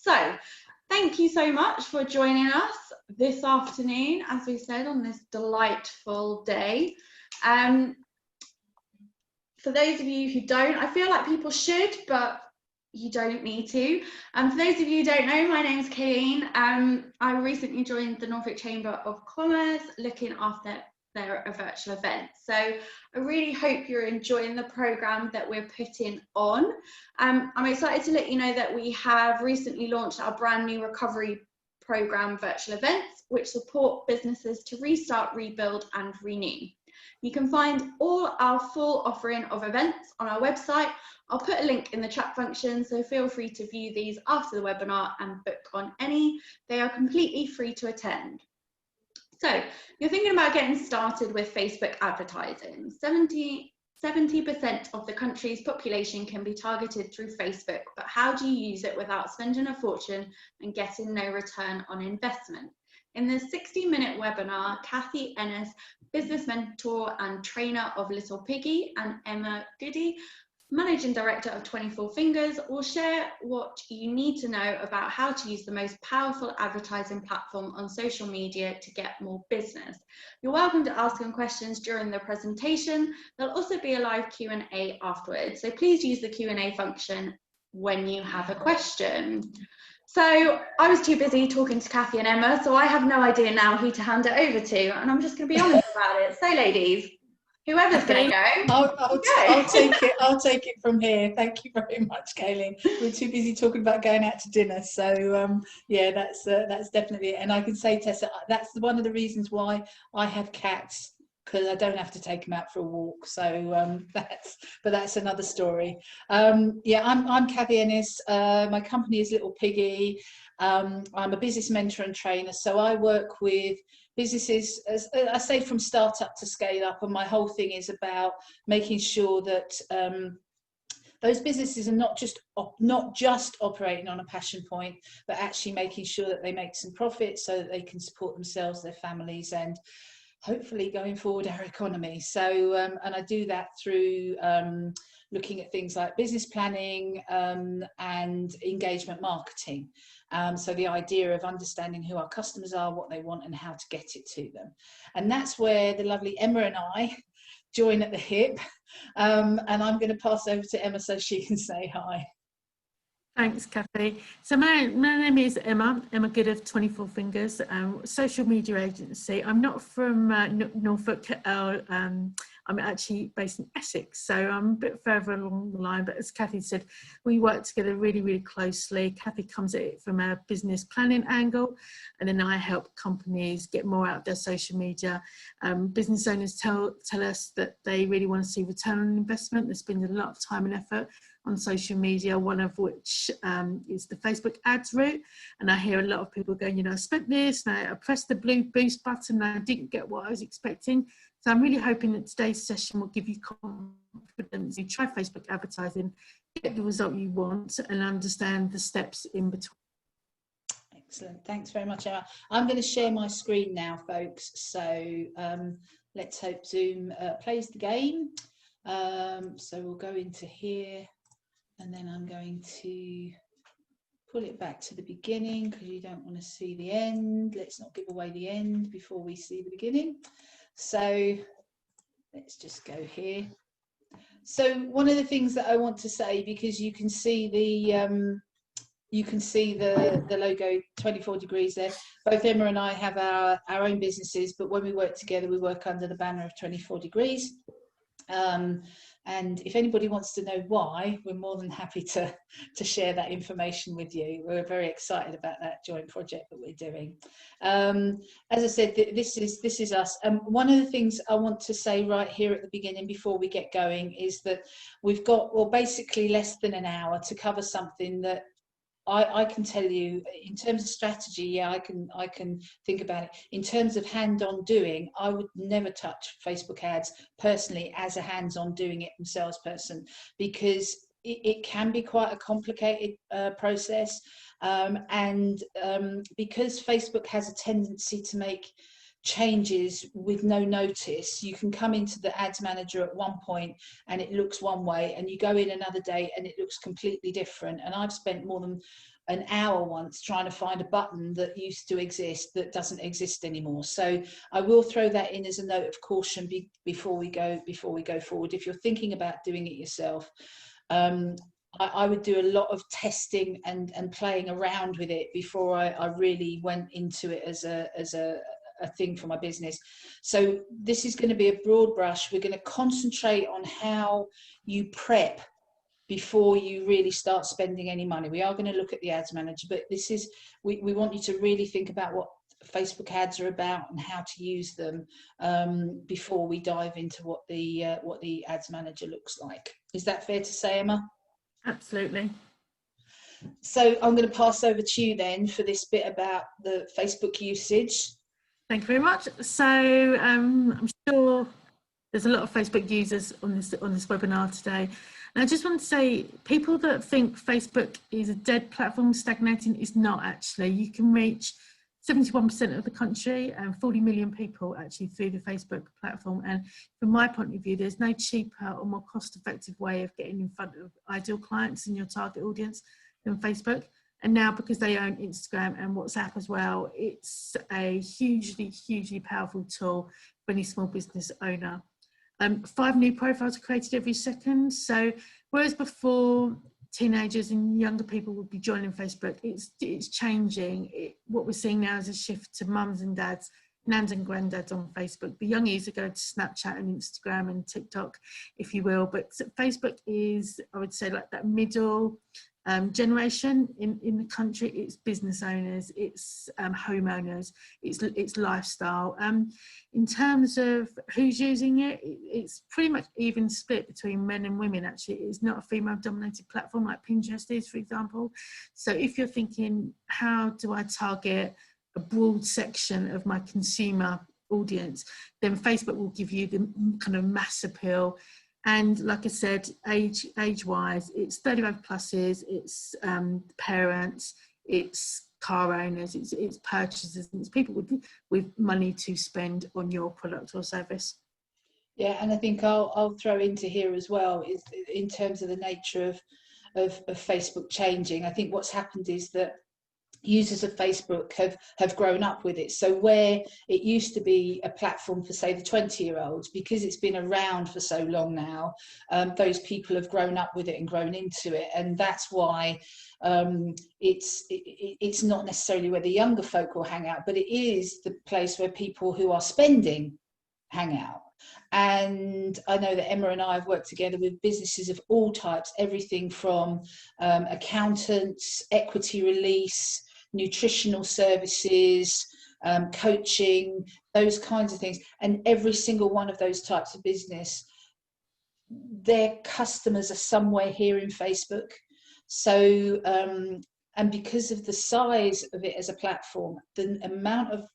So thank you so much for joining us this afternoon, as we said, on this delightful day. For those of you who don't, I feel like people should, but you don't need to. For those of you who don't know, my name's Kayleen. I recently joined the Norfolk Chamber of Commerce, looking after their virtual events. So I really hope you're enjoying the programme that we're putting on. I'm excited to let you know that we have recently launched our brand new recovery programme virtual events, which support businesses to restart, rebuild and renew. You can find all our full offering of events on our website. I'll put a link in the chat function, so feel free to view these after the webinar and book on any. They are completely free to attend. So you're thinking about getting started with Facebook advertising. 70% of the country's population can be targeted through Facebook, but how do you use it without spending a fortune and getting no return on investment? In this 60-minute webinar, Kathy Ennis, business mentor and trainer of Little Piggy, and Emma Goody, Managing Director of 24 Fingers, will share what you need to know about how to use the most powerful advertising platform on social media to get more business. You're welcome to ask them questions during the presentation. There'll also be a live Q&A afterwards, so please use the Q&A function when you have a question. So I was too busy talking to Kathy and Emma, so I have no idea now who to hand it over to, and I'm just going to be honest about it. So ladies, whoever's going to go, I'll take it from here. Thank you very much, Kayleen. We're too busy talking about going out to dinner, so yeah, that's definitely it. And I can say, Tessa, that's one of the reasons why I have cats, because I don't have to take them out for a walk. So that's another story. Yeah, I'm Kathy Ennis. My company is Little Piggy. I'm a business mentor and trainer, so I work with businesses, as I say, from startup to scale up, and my whole thing is about making sure that those businesses are not just operating on a passion point, but actually making sure that they make some profit so that they can support themselves, their families, and hopefully going forward our economy. So and I do that through looking at things like business planning and engagement marketing. So the idea of understanding who our customers are, what they want and how to get it to them. And that's where the lovely Emma and I join at the hip. And I'm going to pass over to Emma so she can say hi. Thanks, Kathy. So my name is Emma Good of 24 Fingers, social media agency. I'm not from Norfolk. I'm actually based in Essex, so I'm a bit further along the line. But as Kathy said, we work together really, really closely. Kathy comes at it from a business planning angle, and then I help companies get more out of their social media. Business owners tell us that they really want to see return on investment. They spend a lot of time and effort on social media, one of which is the Facebook ads route. And I hear a lot of people going, you know, I spent this, and I pressed the blue boost button, and I didn't get what I was expecting. So I'm really hoping that today's session will give you confidence. You try Facebook advertising, get the result you want, and understand the steps in between. Excellent. Thanks very much, Emma. I'm going to share my screen now, folks. So let's hope Zoom plays the game. So we'll go into here, and then I'm going to pull it back to the beginning because you don't want to see the end. Let's not give away the end before we see the beginning. So let's just go here. So one of the things that I want to say, because you can see the logo 24 degrees there. Both Emma and I have our own businesses, but when we work together, we work under the banner of 24 degrees. And if anybody wants to know why, we're more than happy to share that information with you. We're very excited about that joint project that we're doing. As I said, this is us. One of the things I want to say right here at the beginning before we get going is that we've got, well, basically less than an hour to cover something that I can tell you in terms of strategy. Yeah, I can think about it. In terms of hand-on doing, I would never touch Facebook ads personally as a hands-on doing it themselves person, because it can be quite a complicated process, and because Facebook has a tendency to make changes with no notice. You can come into the ads manager at one point and it looks one way, and you go in another day and it looks completely different. And I've spent more than an hour once trying to find a button that used to exist that doesn't exist anymore. So I will throw that in as a note of caution before we go forward. If you're thinking about doing it yourself, I would do a lot of testing and playing around with it before I really went into it as a thing for my business. So this is going to be a broad brush. We're going to concentrate on how you prep before you really start spending any money. We are going to look at the ads manager, but this is, we want you to really think about what Facebook ads are about and how to use them before we dive into what the ads manager looks like. Is that fair to say, Emma? Absolutely. So I'm going to pass over to you then for this bit about the Facebook usage. Thank you very much. So I'm sure there's a lot of Facebook users on this webinar today. And I just want to say, people that think Facebook is a dead platform, stagnating, is not actually. You can reach 71% of the country and 40 million people actually through the Facebook platform. And from my point of view, there's no cheaper or more cost-effective way of getting in front of ideal clients in your target audience than Facebook. And now, because they own Instagram and WhatsApp as well, it's a hugely, hugely powerful tool for any small business owner. 5 new profiles are created every second. So whereas before teenagers and younger people would be joining Facebook, it's changing. What we're seeing now is a shift to mums and dads, nans and granddads on Facebook. The youngies are going to Snapchat and Instagram and TikTok, if you will. But Facebook is, I would say, like that middle generation in the country. It's business owners, it's homeowners, it's lifestyle. In terms of who's using it, it's pretty much even split between men and women. Actually, it's not a female dominated platform like Pinterest is, for example. So if you're thinking, how do I target a broad section of my consumer audience, then Facebook will give you the kind of mass appeal. And like I said, age-wise, it's 35 pluses, it's parents, it's car owners, it's purchasers, and it's people with money to spend on your product or service. Yeah, and I think I'll throw into here as well, is in terms of the nature of Facebook changing. I think what's happened is that users of Facebook have grown up with it. So where it used to be a platform for, say, the 20-year-olds, because it's been around for so long now, those people have grown up with it and grown into it. And that's why it's not necessarily where the younger folk will hang out, but it is the place where people who are spending hang out. And I know that Emma and I have worked together with businesses of all types, everything from accountants, equity release, nutritional services, coaching, those kinds of things. And every single one of those types of business, their customers are somewhere here in Facebook. So, and because of the size of it as a platform, the amount of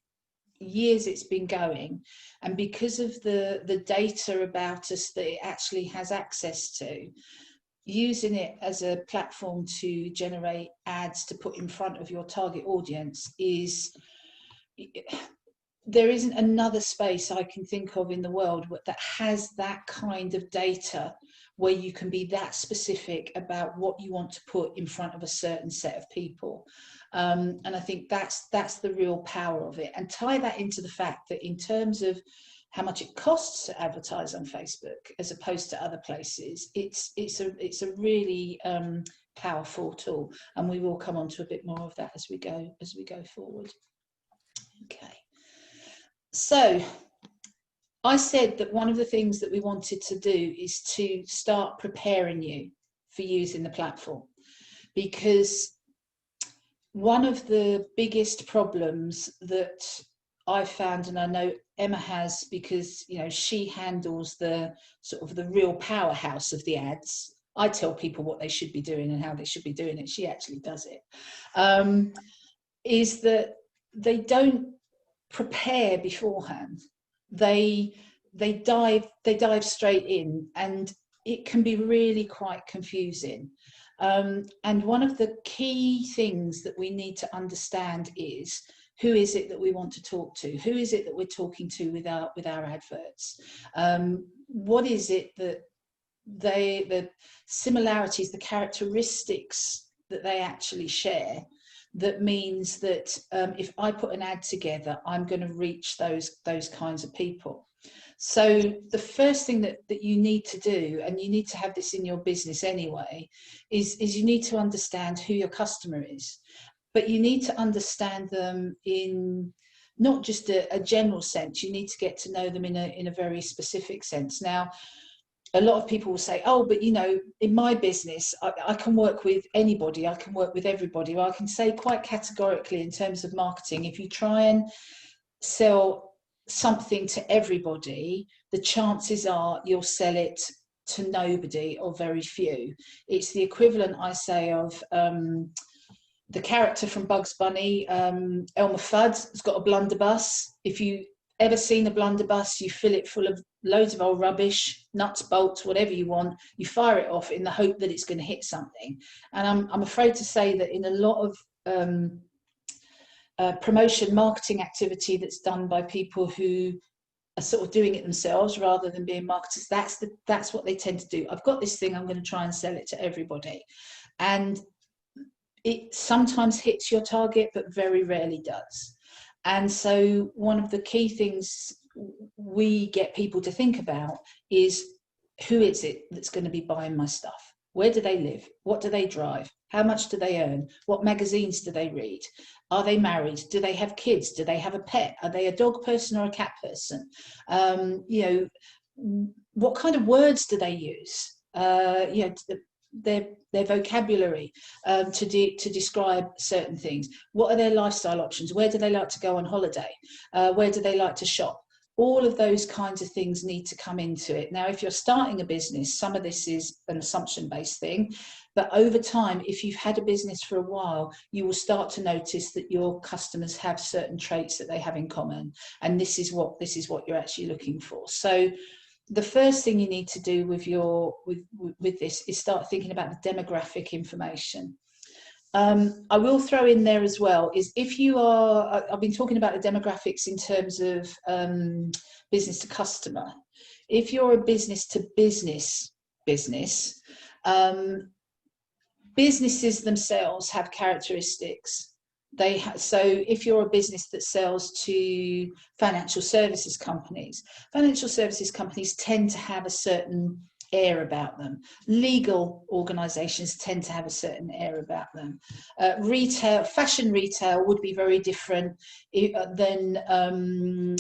years it's been going, and because of the data about us that it actually has access to, using it as a platform to generate ads to put in front of your target audience is, there isn't another space I can think of in the world that has that kind of data where you can be that specific about what you want to put in front of a certain set of people. And I think that's the real power of it. And tie that into the fact that in terms of how much it costs to advertise on Facebook as opposed to other places, it's a really powerful tool. And we will come on to a bit more of that as we go forward. Okay. So I said that one of the things that we wanted to do is to start preparing you for using the platform, because one of the biggest problems that I've found, and I know Emma has, because she handles the sort of the real powerhouse of the ads. I tell people what they should be doing and how they should be doing it. She actually does it. Is that they don't prepare beforehand. They dive straight in, and it can be really quite confusing. And one of the key things that we need to understand is who is it that we want to talk to? Who is it that we're talking to with our adverts? What is it that the similarities, the characteristics that they actually share, that means that if I put an ad together, I'm going to reach those kinds of people. So the first thing that you need to do, and you need to have this in your business anyway, is you need to understand who your customer is. But you need to understand them in not just a general sense. You need to get to know them in a very specific sense. Now, a lot of people will say, oh, but you know, in my business, I can work with anybody, I can work with everybody. Well, I can say quite categorically in terms of marketing, if you try and sell something to everybody, the chances are you'll sell it to nobody or very few. It's the equivalent, I say, of the character from Bugs Bunny, Elmer Fudd, has got a blunderbuss. If you ever seen a blunderbuss, you fill it full of loads of old rubbish, nuts, bolts, whatever you want. You fire it off in the hope that it's going to hit something. And I'm afraid to say that in a lot of promotion marketing activity that's done by people who are sort of doing it themselves rather than being marketers, that's what they tend to do. I've got this thing, I'm going to try and sell it to everybody. And it sometimes hits your target, but very rarely does. And so one of the key things we get people to think about is, who is it that's going to be buying my stuff? Where do they live? What do they drive? How much do they earn? What magazines do they read? Are they married? Do they have kids? Do they have a pet? Are they a dog person or a cat person? You know, what kind of words do they use? You know, their vocabulary to describe certain things. What are their lifestyle options? Where do they like to go on holiday? Where do they like to shop? All of those kinds of things need to come into it. Now, if you're starting a business, some of this is an assumption-based thing, but over time, if you've had a business for a while, you will start to notice that your customers have certain traits that they have in common, and this is what you're actually looking for. So the first thing you need to do with this is start thinking about the demographic information. I will throw in there as well is, if you are, I've been talking about the demographics in terms of business to customer. If you're a business to business, businesses themselves have characteristics. So if you're a business that sells to financial services companies tend to have a certain air about them. Legal organizations tend to have a certain air about them. Fashion retail would be very different than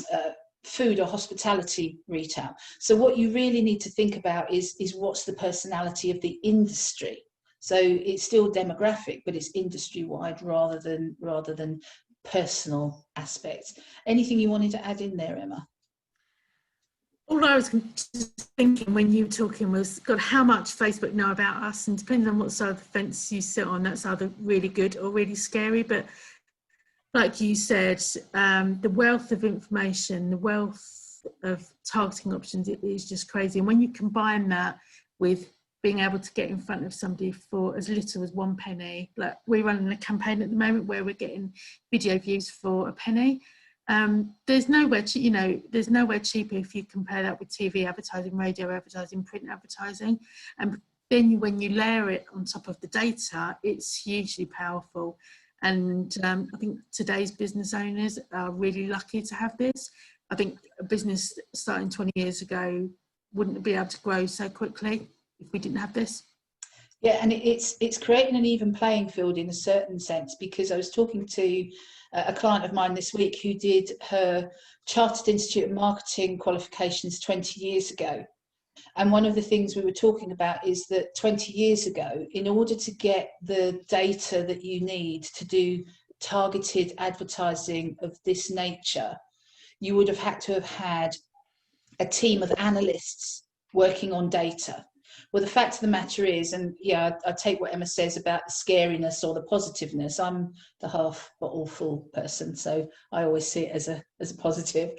food or hospitality retail. So what you really need to think about is what's the personality of the industry. So it's still demographic, but it's industry-wide rather than personal aspects. Anything you wanted to add in there, Emma? All I was thinking when you were talking was, God, how much Facebook know about us, and depending on what side of the fence you sit on, that's either really good or really scary. But like you said, the wealth of information, the wealth of targeting options, it is just crazy. And when you combine that with being able to get in front of somebody for as little as 1 penny, like we're running a campaign at the moment where we're getting video views for a penny. There's nowhere cheaper if you compare that with TV advertising, radio advertising, print advertising. And then when you layer it on top of the data, it's hugely powerful. And I think today's business owners are really lucky to have this. I think a business starting 20 years ago wouldn't be able to grow so quickly if we didn't have this. Yeah, and it's creating an even playing field in a certain sense, because I was talking to a client of mine this week who did her Chartered Institute of Marketing qualifications 20 years ago. And one of the things we were talking about is that 20 years ago, in order to get the data that you need to do targeted advertising of this nature, you would have had to have had a team of analysts working on data. Well, the fact of the matter is, and yeah, I take what Emma says about the scariness or the positiveness. I'm the half bottle full person, so I always see it as a positive.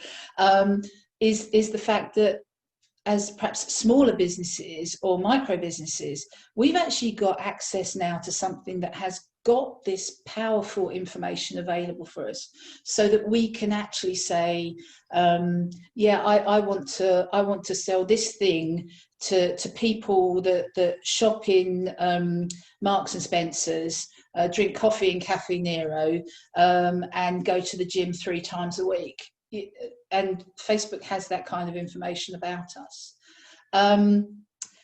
Is the fact that as perhaps smaller businesses or micro businesses, we've actually got access now to something that has got this powerful information available for us, so that we can actually say, yeah, I want to sell this thing to people that shop in Marks and Spencer's, drink coffee in Cafe Nero, and go to the gym 3 times a week. And Facebook has that kind of information about us.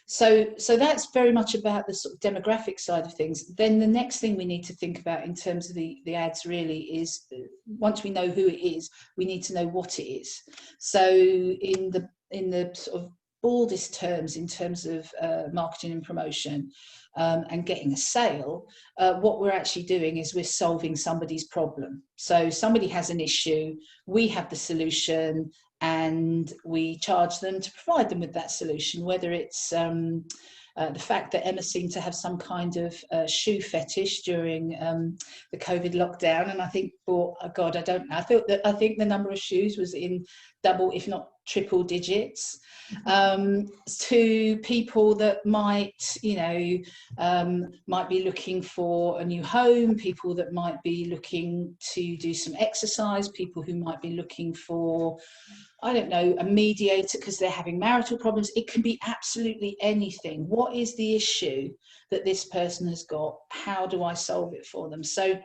So that's very much about the sort of demographic side of things. Then the next thing we need to think about in terms of the ads really is, once we know who it is, we need to know what it is. So in the sort of broadest terms, in terms of marketing and promotion, and getting a sale, what we're actually doing is we're solving somebody's problem. So somebody has an issue, we have the solution, and we charge them to provide them with that solution, whether it's the fact that Emma seemed to have some kind of shoe fetish during the COVID lockdown, and I think, oh God, I don't know. I think the number of shoes was in double, if not triple digits, to people that might, might be looking for a new home, people that might be looking to do some exercise, people who might be looking for, I don't know, a mediator because they're having marital problems. It can be absolutely anything. What is the issue that this person has got? How do I solve it for them? So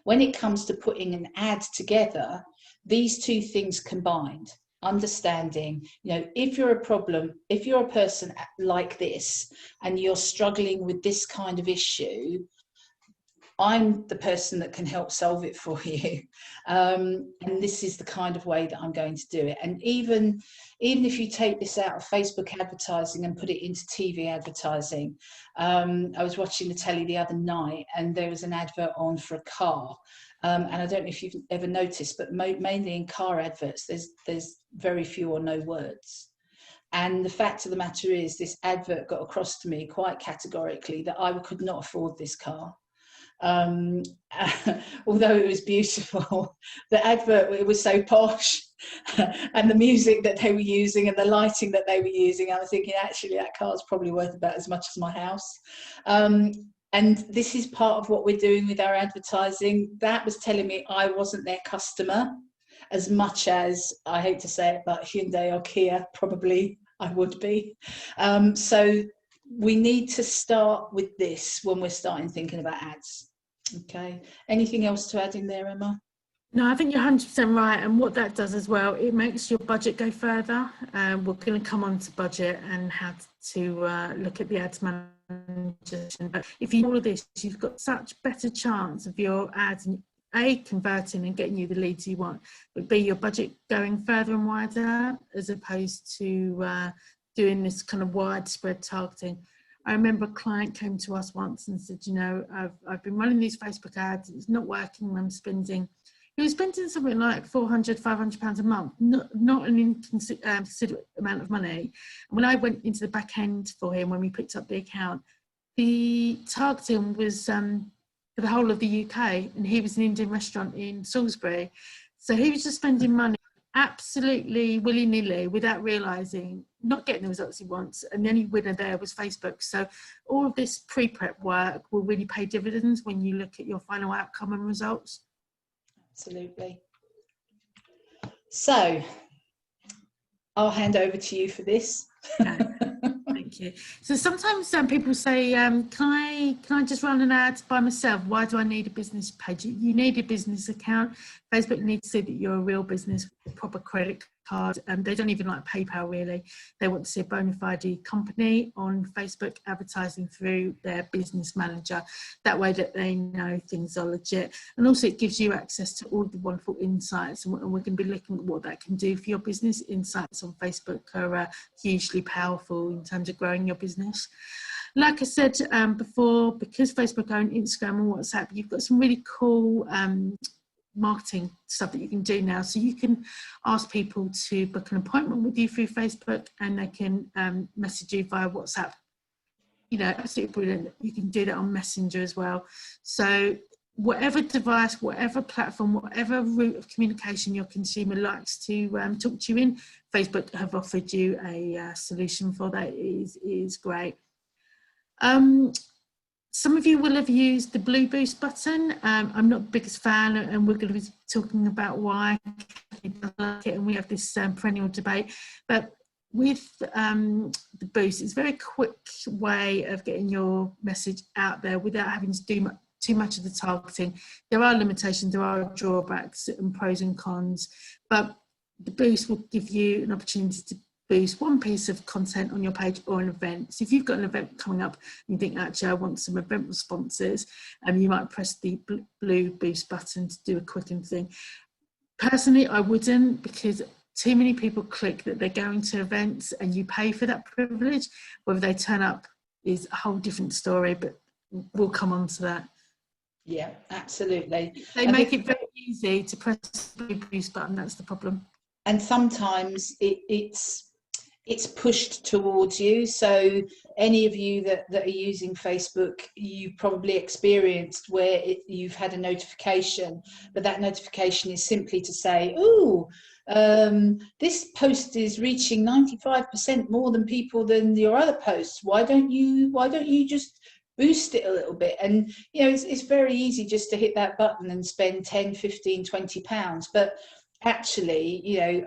when it comes to putting an ad together, these two things combined, understanding, if you're a person like this and you're struggling with this kind of issue, I'm the person that can help solve it for you, and this is the kind of way that I'm going to do it. And even if you take this out of Facebook advertising and put it into TV advertising, I was watching the telly the other night and there was an advert on for a car, and I don't know if you've ever noticed, but mainly in car adverts there's very few or no words. And the fact of the matter is, this advert got across to me quite categorically that I could not afford this car. Although it was beautiful, the advert, it was so posh, and the music that they were using and the lighting that they were using, I was thinking, actually that car's probably worth about as much as my house. And this is part of what we're doing with our advertising. That was telling me I wasn't their customer as much as, I hate to say it, but Hyundai or Kia probably I would be. So we need to start with this when we're starting thinking about ads. Okay, anything else to add in there, Emma? No, I think you're 100% right, and what that does as well, it makes your budget go further. We're going to come on to budget and how to look at the ads manager. But if you do all of this, you've got such better chance of your ads A, converting and getting you the leads you want, but B, your budget going further and wider, as opposed to doing this kind of widespread targeting. I remember a client came to us once and said, I've been running these Facebook ads, it's not working, he was spending something like £400, £500 a month, not an inconsiderate amount of money. And when I went into the back end for him, when we picked up the account, the targeting was for the whole of the UK, and he was an Indian restaurant in Salisbury. So he was just spending money absolutely willy-nilly without realising, not getting the results he wants, and the only winner there was Facebook. So all of this pre-prep work will really pay dividends when you look at your final outcome and results. Absolutely. So I'll hand over to you for this. Thank you. So sometimes people say, can I just run an ad by myself? Why do I need a business page? You need a business account. Facebook needs to see that you're a real business with a proper credit card. They don't even like PayPal, really. They want to see a bona fide company on Facebook advertising through their business manager. That way that they know things are legit. And also it gives you access to all the wonderful insights, and we're going to be looking at what that can do for your business. Insights on Facebook are hugely powerful in terms of growing your business. Like I said before, because Facebook own Instagram and WhatsApp, you've got some really cool marketing stuff that you can do now. So you can ask people to book an appointment with you through Facebook, and they can message you via WhatsApp. Absolutely brilliant. You can do that on Messenger as well. So whatever device, whatever platform, whatever route of communication your consumer likes to talk to you in, Facebook have offered you a solution for that. It is great. Some of you will have used the blue boost button. I'm not the biggest fan, and we're going to be talking about why I don't like it, and we have this perennial debate. But with the boost, it's a very quick way of getting your message out there without having to do too much of the targeting. There are limitations, there are drawbacks and pros and cons, but the boost will give you an opportunity to boost one piece of content on your page or an event. So if you've got an event coming up and you think, actually, I want some event responses, you might press the blue boost button to do a quick thing. Personally, I wouldn't, because too many people click that they're going to events and you pay for that privilege. Whether they turn up is a whole different story, but we'll come on to that. Yeah, absolutely. They make it very easy to press the blue boost button, that's the problem. And sometimes it's pushed towards you. So any of you that are using Facebook, you've probably experienced where you've had a notification, but that notification is simply to say, oh, this post is reaching 95% more than people than your other posts. Why don't you just boost it a little bit? And you know, it's very easy just to hit that button and spend 10, 15, 20 pounds. But actually, you know,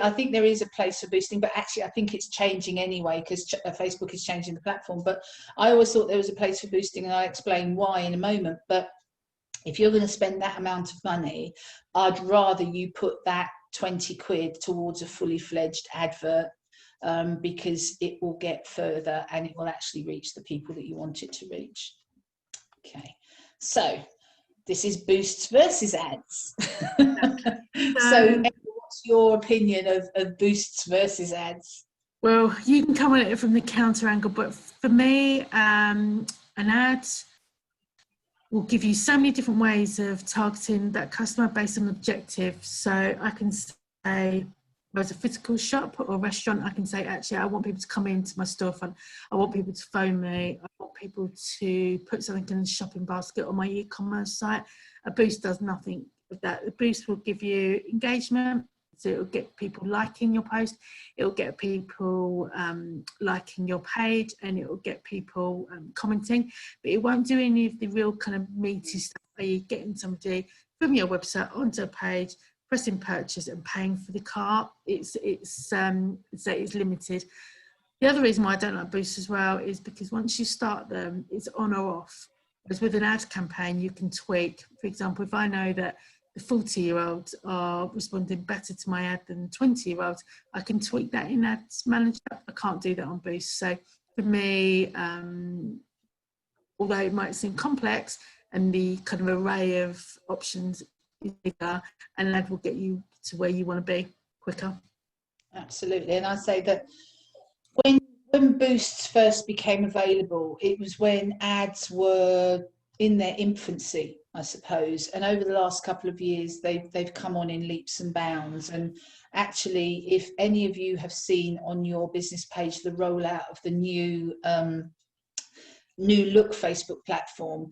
I think there is a place for boosting, but actually I think it's changing anyway, because Facebook is changing the platform. But I always thought there was a place for boosting, and I'll explain why in a moment. But if you're going to spend that amount of money, I'd rather you put that 20 quid towards a fully fledged advert, because it will get further and it will actually reach the people that you want it to reach. Okay, so this is boosts versus ads. So what's your opinion of boosts versus ads? Well, you can come at it from the counter angle, but for me, an ad will give you so many different ways of targeting that customer based on objective. So I can say, as a physical shop or restaurant, I can say, actually, I want people to come into my storefront. I want people to phone me. I want people to put something in the shopping basket on my e-commerce site. A boost does nothing of that. The boost will give you engagement. So it'll get people liking your post. It'll get people liking your page, and it will get people commenting. But it won't do any of the real kind of meaty stuff where you're getting somebody from your website onto a page, pressing purchase and paying for the cart. It's limited. The other reason why I don't like boosts as well is because once you start them, it's on or off. Whereas with an ad campaign, you can tweak. For example, if I know that the 40-year-olds are responding better to my ad than 20-year-olds, I can tweak that in Ads Manager. I can't do that on boosts. So for me, although it might seem complex and the kind of array of options is bigger, an ad will get you to where you want to be quicker. Absolutely. And I say that when boosts first became available, it was when ads were in their infancy, I suppose, and over the last couple of years they've come on in leaps and bounds. And actually, if any of you have seen on your business page the rollout of the new look Facebook platform,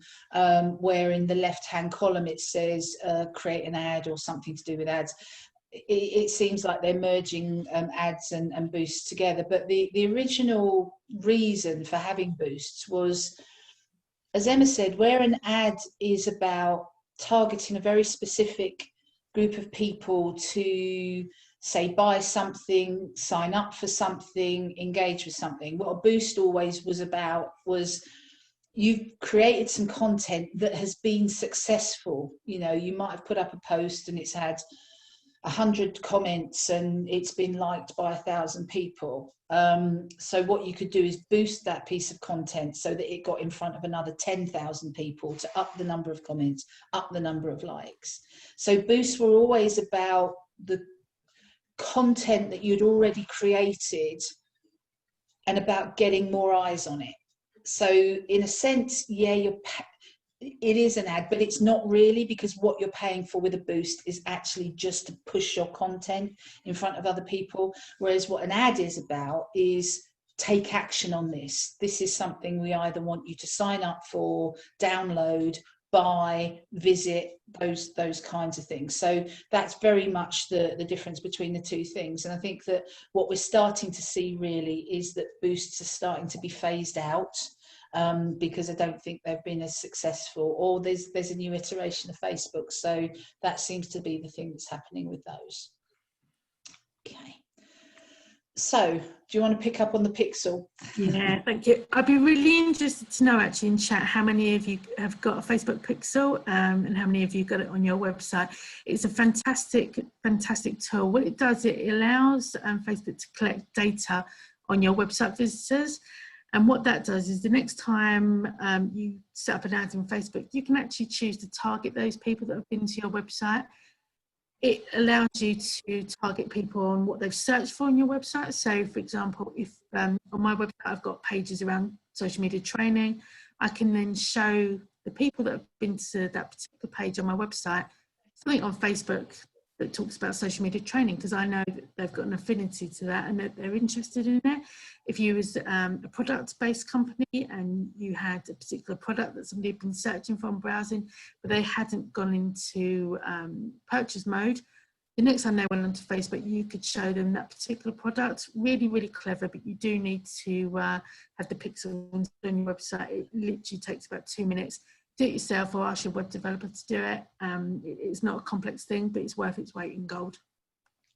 where in the left hand column it says create an ad or something to do with ads, it seems like they're merging ads and boosts together. But the original reason for having boosts was, as Emma said, where an ad is about targeting a very specific group of people to, say, buy something, sign up for something, engage with something. What a boost always was about was you've created some content that has been successful. You know, you might have put up a post and it's had 100 comments and it's been liked by 1,000 people. So what you could do is boost that piece of content so that it got in front of another 10,000 people to up the number of comments, up the number of likes. So boosts were always about the content that you'd already created and about getting more eyes on it. So in a sense, yeah, it is an ad, but it's not really, because what you're paying for with a boost is actually just to push your content in front of other people. Whereas what an ad is about is take action on this. This is something we either want you to sign up for, download, buy, visit, those kinds of things. So that's very much the difference between the two things. And I think that what we're starting to see really is that boosts are starting to be phased out. because I don't think they've been as successful, or there's a new iteration of Facebook. So that seems to be the thing that's happening with those. Okay. So, do you want to pick up on the pixel? Yeah, thank you. I'd be really interested to know actually in chat how many of you have got a Facebook pixel, and how many of you got it on your website. It's a fantastic tool. What it does, it allows Facebook to collect data on your website visitors. And what that does is the next time you set up an ad in Facebook, you can actually choose to target those people that have been to your website. It allows you to target people on what they've searched for on your website. So, for example, if on my website I've got pages around social media training, I can then show the people that have been to that particular page on my website something on Facebook that talks about social media training, because I know that they've got an affinity to that and that they're interested in it. If you was a product-based company and you had a particular product that somebody had been searching for on browsing, but they hadn't gone into purchase mode, the next time they went onto Facebook, you could show them that particular product. Really, really clever, but you do need to have the pixel on your website. It literally takes about 2 minutes. Do it yourself or ask your web developer to do it. It's not a complex thing, but it's worth its weight in gold.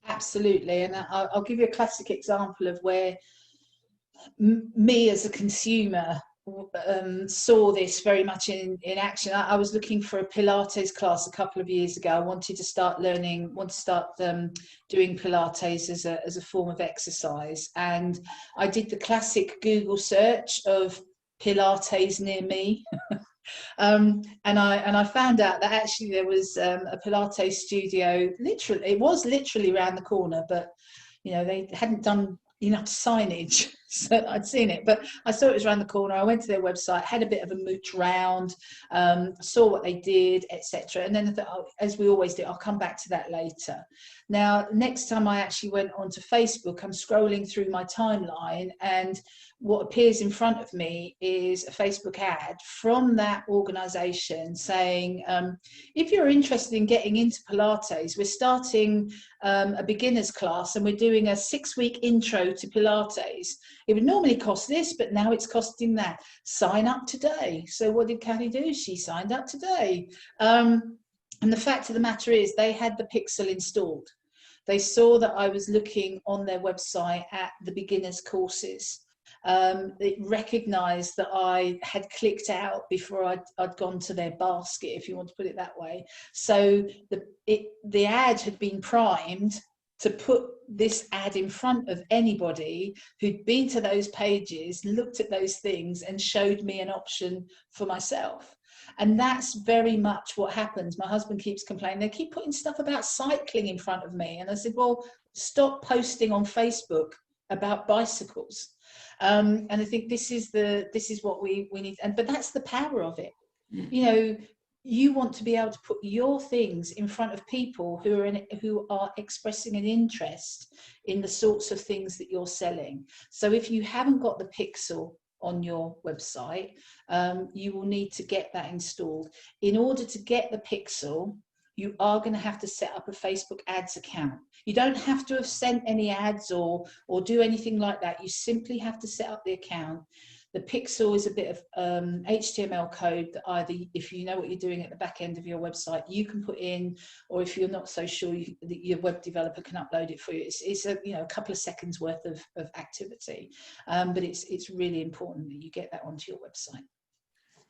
Absolutely. And I'll give you a classic example of where me as a consumer saw this very much in action. I was looking for a Pilates class a couple of years ago. I wanted to start doing Pilates as a form of exercise. And I did the classic Google search of Pilates near me. And I found out that actually there was a Pilates studio, it was literally around the corner, but you know, they hadn't done enough signage so I'd seen it, but I saw it was around the corner. I went to their website, had a bit of a mooch round, saw what they did, etc. And then I thought, oh, as we always do, I'll come back to that later. Now, next time I actually went onto Facebook, I'm scrolling through my timeline, and what appears in front of me is a Facebook ad from that organisation saying, if you're interested in getting into Pilates, we're starting a beginner's class and we're doing a 6-week intro to Pilates. It would normally cost this, but now it's costing that. Sign up today. So what did Kathy do? She signed up today. And the fact of the matter is they had the Pixel installed. They saw that I was looking on their website at the beginners courses. It recognised that I had clicked out before I'd gone to their basket, if you want to put it that way. So the ad had been primed to put this ad in front of anybody who'd been to those pages, looked at those things, and showed me an option for myself. And that's very much what happens. My husband keeps complaining, they keep putting stuff about cycling in front of me. And I said, well, stop posting on Facebook about bicycles. And I think this is what we need. But that's the power of it. You know, you want to be able to put your things in front of people who are expressing an interest in the sorts of things that you're selling. So if you haven't got the Pixel on your website, you will need to get that installed. In order to get the Pixel, you are going to have to set up a Facebook ads account. You don't have to have sent any ads or do anything like that. You simply have to set up the account. The Pixel is a bit of HTML code that either, if you know what you're doing at the back end of your website, you can put in, or if you're not so sure, your web developer can upload it for you. It's a couple of seconds worth of activity, but it's really important that you get that onto your website.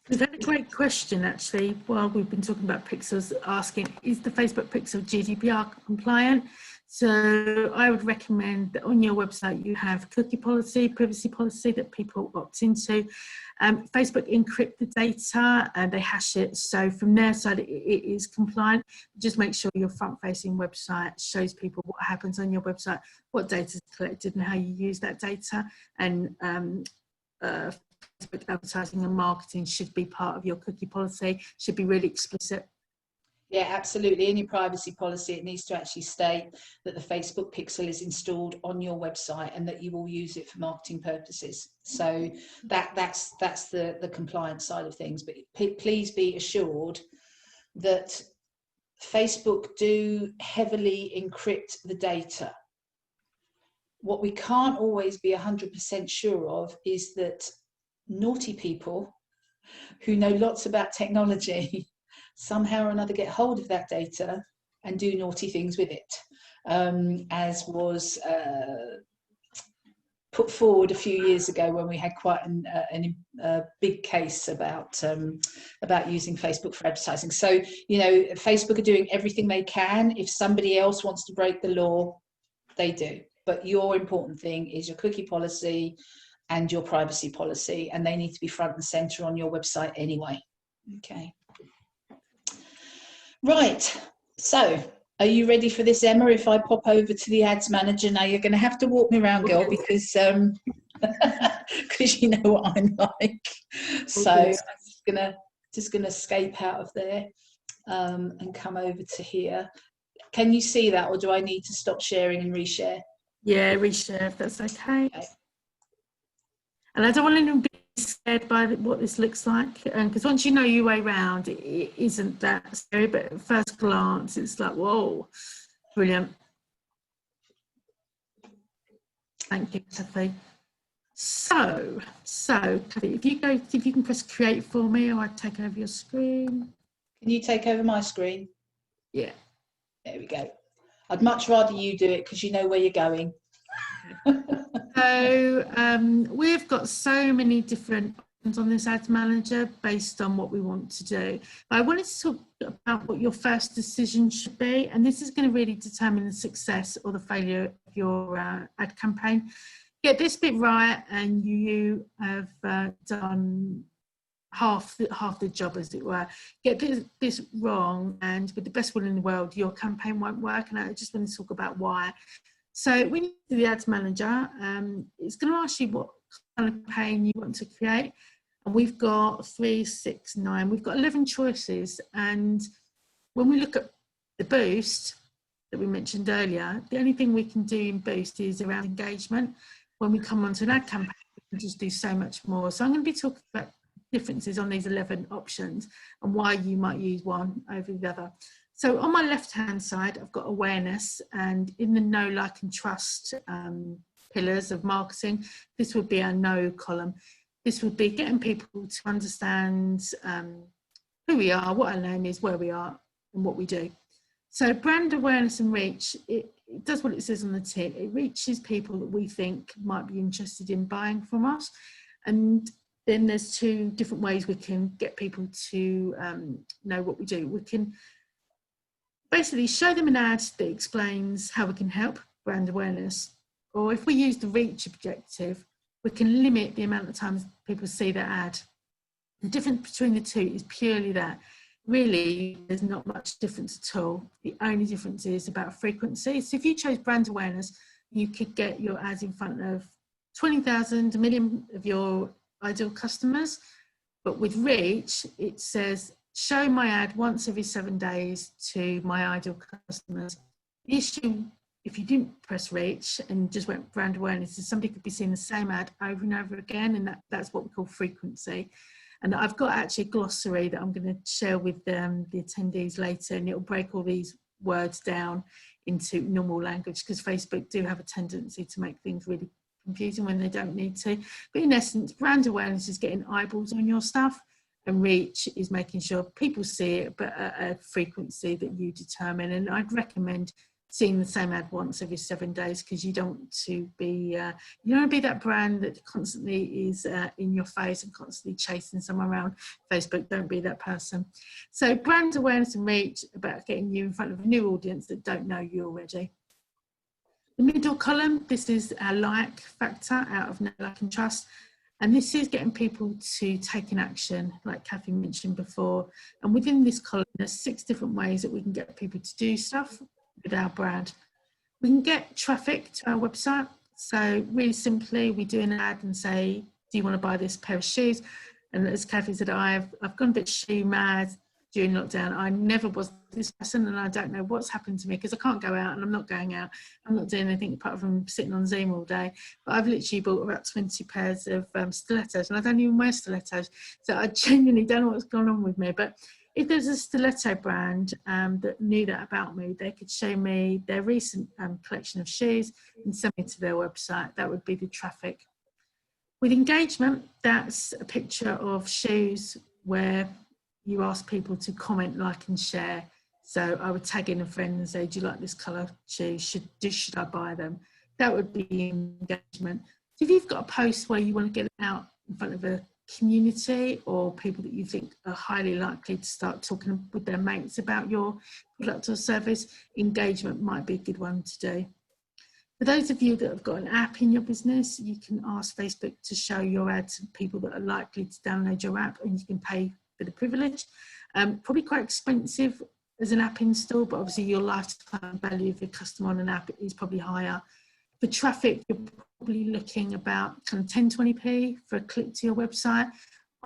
We've had a great question actually while we've been talking about pixels, asking, is the Facebook pixel GDPR compliant? So I would recommend that on your website you have cookie policy, privacy policy that people opt into. Facebook encrypt the data and they hash it. So from their side, it is compliant. Just make sure your front-facing website shows people what happens on your website, what data is collected and how you use that data. And Facebook advertising and marketing should be part of your cookie policy, should be really explicit. Yeah, absolutely. In your privacy policy, it needs to actually state that the Facebook pixel is installed on your website and that you will use it for marketing purposes. So that's the compliance side of things. But please be assured that Facebook do heavily encrypt the data. What we can't always be 100% sure of is that naughty people who know lots about technology somehow or another get hold of that data and do naughty things with it, as was put forward a few years ago when we had quite a big case about using Facebook for advertising. So, you know, Facebook are doing everything they can. If somebody else wants to break the law, they do. But your important thing is your cookie policy and your privacy policy, and they need to be front and center on your website anyway. Okay. Right. So, are you ready for this, Emma? If I pop over to the ads manager now, you're going to have to walk me around, girl, because because you know what I'm like. So I'm just gonna escape out of there and come over to here. Can you see that, or do I need to stop sharing and reshare? Yeah, reshare if that's okay. And I don't want anyone to be scared by what this looks like, because once you know your way around, it isn't that scary, but at first glance, it's like, whoa, brilliant. Thank you, Kathy. So, Kathy, if you can press create for me, or I take over your screen. Can you take over my screen? Yeah. There we go. I'd much rather you do it because you know where you're going. So we've got so many different options on this ads manager based on what we want to do. But I wanted to talk about what your first decision should be, and this is going to really determine the success or the failure of your ad campaign. Get this bit right, and you have done half the job, as it were. Get this wrong, and with the best will in the world, your campaign won't work. And I just want to talk about why. So when you do the ads manager, it's going to ask you what kind of campaign you want to create. And we've got 3, 6, 9. We've got 11 choices. And when we look at the boost that we mentioned earlier, the only thing we can do in boost is around engagement. When we come onto an ad campaign, we can just do so much more. So I'm going to be talking about differences on these 11 options and why you might use one over the other. So on my left-hand side, I've got awareness, and in the know, like and trust pillars of marketing, this would be our know column. This would be getting people to understand who we are, what our name is, where we are, and what we do. So brand awareness and reach, it does what it says on the tin. It reaches people that we think might be interested in buying from us. And then there's 2 different ways we can get people to know what we do. We can basically show them an ad that explains how we can help, brand awareness, or if we use the reach objective, we can limit the amount of times people see that ad. The difference between the 2 is purely that. Really, there's not much difference at all. The only difference is about frequency. So if you chose brand awareness, you could get your ads in front of 20,000, 1 million of your ideal customers. But with reach, it says, show my ad once every 7 days to my ideal customers. The issue, if you didn't press reach and just went brand awareness, is somebody could be seeing the same ad over and over again, and that's what we call frequency. And I've got actually a glossary that I'm going to share with the attendees later, and it'll break all these words down into normal language, because Facebook do have a tendency to make things really confusing when they don't need to. But in essence, brand awareness is getting eyeballs on your stuff, and reach is making sure people see it, but at a frequency that you determine. And I'd recommend seeing the same ad once every 7 days, because you don't want to be that brand that constantly is in your face and constantly chasing someone around Facebook. Don't be that person. So brand awareness and reach, about getting you in front of a new audience that don't know you already. The middle column, this is our like factor, out of know, like and trust. And this is getting people to take an action, like Kathy mentioned before. And within this column, there's 6 different ways that we can get people to do stuff with our brand. We can get traffic to our website. So really simply, we do an ad and say, do you want to buy this pair of shoes? And as Kathy said, I've gone a bit shoe mad during lockdown. I never was this person, and I don't know what's happened to me, because I can't go out, and I'm not going out. I'm not doing anything apart from sitting on Zoom all day. But I've literally bought about 20 pairs of stilettos, and I don't even wear stilettos. So I genuinely don't know what's going on with me. But if there's a stiletto brand that knew that about me, they could show me their recent collection of shoes and send me to their website. That would be the traffic. With engagement, that's a picture of shoes where you ask people to comment, like and share. So I would tag in a friend and say, do you like this colour shoe? Should I buy them? That would be engagement. So if you've got a post where you want to get it out in front of a community or people that you think are highly likely to start talking with their mates about your product or service, engagement might be a good one to do. For those of you that have got an app in your business, you can ask Facebook to show your ad to people that are likely to download your app, and you can pay for the privilege. Probably quite expensive as an app install, but obviously your lifetime value of your customer on an app is probably higher. For traffic, you're probably looking about kind of 10-20p for a click to your website.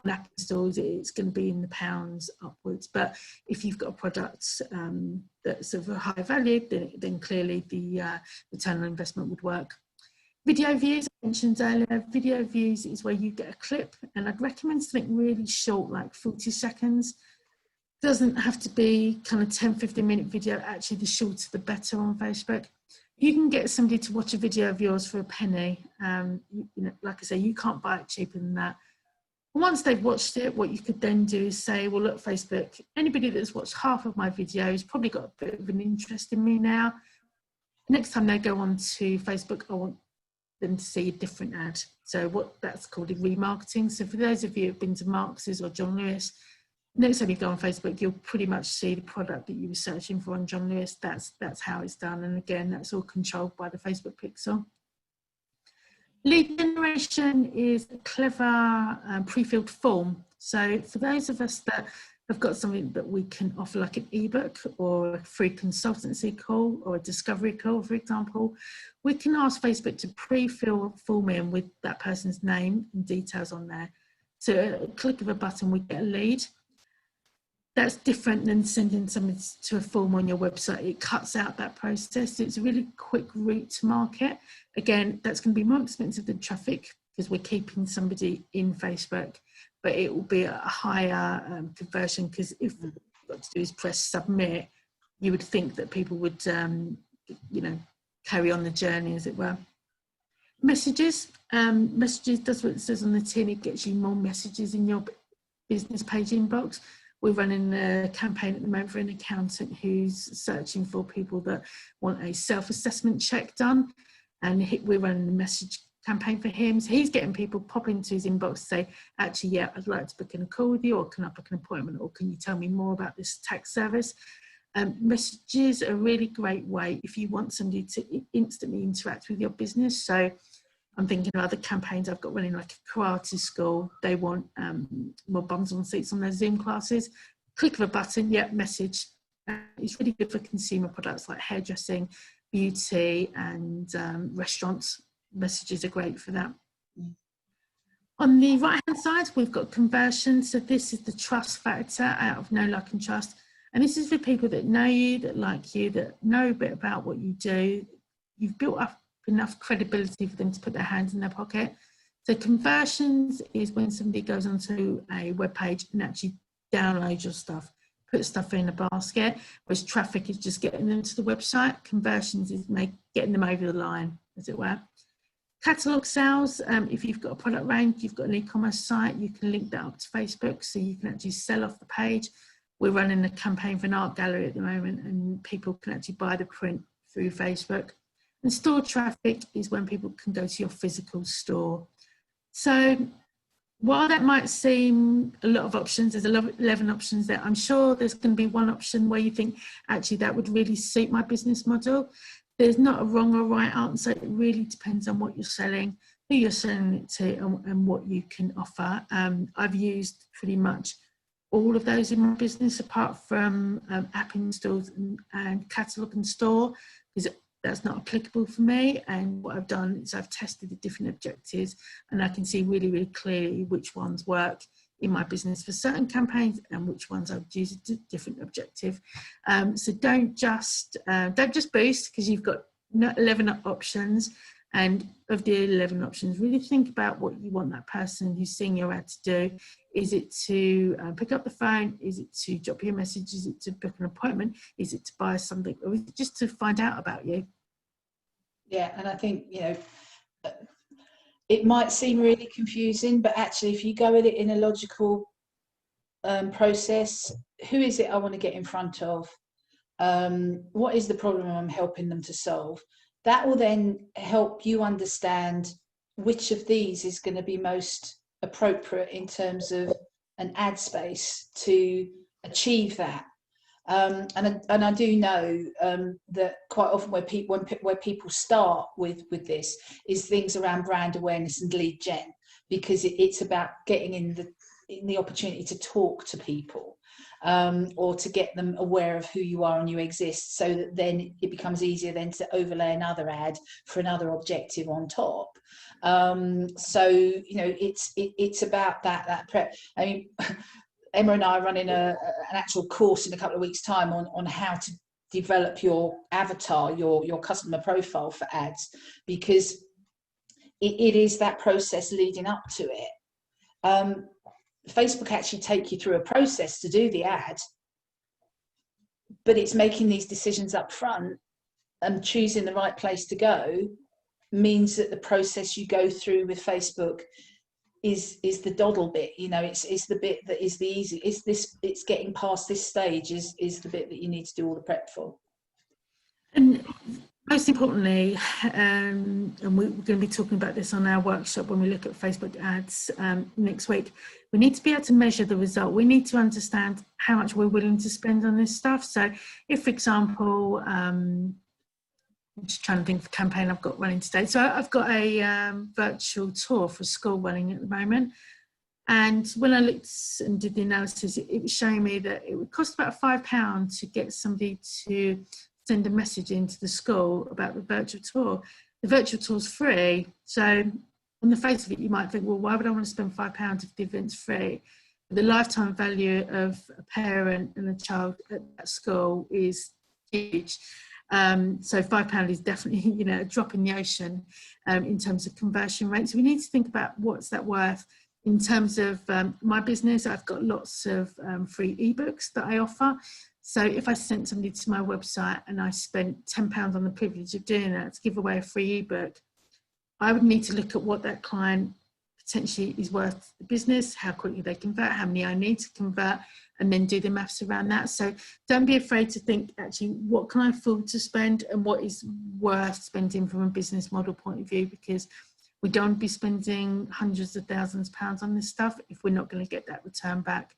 On app installs, it's going to be in the pounds upwards. But if you've got a product that's of a high value, then clearly the return on investment would work. Video views, I mentioned earlier, video views is where you get a clip, and I'd recommend something really short, like 40 seconds. Doesn't have to be kind of 10-15 minute video. Actually, the shorter the better on Facebook. You can get somebody to watch a video of yours for a penny. Like I say, you can't buy it cheaper than that. Once they've watched it, what you could then do is say, well, look, Facebook, anybody that's watched half of my video has probably got a bit of an interest in me now. Next time they go on to Facebook, I want them to see a different ad. So what that's called is remarketing. So for those of you who've been to Marx's or John Lewis, next time you go on Facebook, you'll pretty much see the product that you were searching for on John Lewis. That's how it's done. And again, that's all controlled by the Facebook pixel. Lead generation is a clever pre-filled form. So for those of us that have got something that we can offer, like an ebook or a free consultancy call or a discovery call, for example, we can ask Facebook to pre-fill a form in with that person's name and details on there. So at a click of a button, we get a lead. That's different than sending somebody to a form on your website. It cuts out that process. It's a really quick route to market. Again, that's going to be more expensive than traffic because we're keeping somebody in Facebook, but it will be a higher conversion because if what you've got to do is press submit, you would think that people would, carry on the journey, as it were. Messages. Messages does what it says on the tin. It gets you more messages in your business page inbox. We're running a campaign at the moment for an accountant who's searching for people that want a self-assessment check done. And we're running a message campaign for him. So he's getting people pop into his inbox to say, actually, yeah, I'd like to book in a call with you, or can I book an appointment, or can you tell me more about this tax service? Messages are a really great way if you want somebody to instantly interact with your business. So I'm thinking of other campaigns I've got running, like a karate school. They want more bums on seats on their Zoom classes. Click of a button, yeah, message. It's really good for consumer products like hairdressing, beauty, and restaurants. Messages are great for that. On the right-hand side, we've got conversion. So this is the trust factor out of know, like, and trust. And this is for people that know you, that like you, that know a bit about what you do. You've built up enough credibility for them to put their hands in their pocket. So conversions is when somebody goes onto a web page and actually downloads your stuff, put stuff in a basket, whereas traffic is just getting them to the website. Conversions is getting them over the line, as it were. Catalogue sales, if you've got a product range, you've got an e-commerce site, you can link that up to Facebook so you can actually sell off the page. We're running a campaign for an art gallery at the moment, and people can actually buy the print through Facebook. And store traffic is when people can go to your physical store. So while that might seem a lot of options, there's 11 options there. I'm sure there's going to be one option where you think, actually, that would really suit my business model. There's not a wrong or right answer. It really depends on what you're selling, who you're selling it to, and what you can offer. I've used pretty much all of those in my business, apart from app installs and catalogue and store, because that's not applicable for me. And what I've done is I've tested the different objectives, and I can see really, really clearly which ones work in my business for certain campaigns and which ones I would use a different objective. So don't just boost because you've got 11 options. And of the 11 options, really think about what you want that person who's seeing your ad to do. Is it to pick up the phone? Is it to drop you a message? Is it to book an appointment? Is it to buy something? Or is it just to find out about you? Yeah, and I think, it might seem really confusing, but actually if you go at it in a logical process, who is it I want to get in front of? What is the problem I'm helping them to solve? That will then help you understand which of these is going to be most appropriate in terms of an ad space to achieve that. And I do know that quite often where people start with this is things around brand awareness and lead gen, because it's about getting in the opportunity to talk to people, or to get them aware of who you are and you exist, so that then it becomes easier then to overlay another ad for another objective on top. So you know, it's about that prep. I mean, Emma and I are running an actual course in a couple of weeks' time on how to develop your avatar, your customer profile for ads, because it is that process leading up to it. Facebook actually take you through a process to do the ad, but it's making these decisions up front and choosing the right place to go means that the process you go through with Facebook is the doddle bit. You know, it's the bit that is the easy. It's getting past this stage is the bit that you need to do all the prep for. And most importantly, and we're going to be talking about this on our workshop when we look at Facebook ads next week, we need to be able to measure the result. We need to understand how much we're willing to spend on this stuff. So if, for example, I'm just trying to think of a campaign I've got running today. So I've got a virtual tour for school running at the moment. And when I looked and did the analysis, it was showing me that it would cost about £5 to get somebody to send a message into the school about the virtual tour. The virtual tour's free. So on the face of it, you might think, well, why would I want to spend £5 if the event's free? But the lifetime value of a parent and a child at that school is huge. So £5 is definitely, you know, a drop in the ocean in terms of conversion rates. So we need to think about what's that worth. In terms of my business, I've got lots of free ebooks that I offer. So if I sent somebody to my website and I spent £10 on the privilege of doing that to give away a free ebook, I would need to look at what that client potentially is worth the business, how quickly they convert, how many I need to convert, and then do the maths around that. So don't be afraid to think, actually, what can I afford to spend and what is worth spending from a business model point of view, because we don't be spending hundreds of thousands of pounds on this stuff if we're not going to get that return back.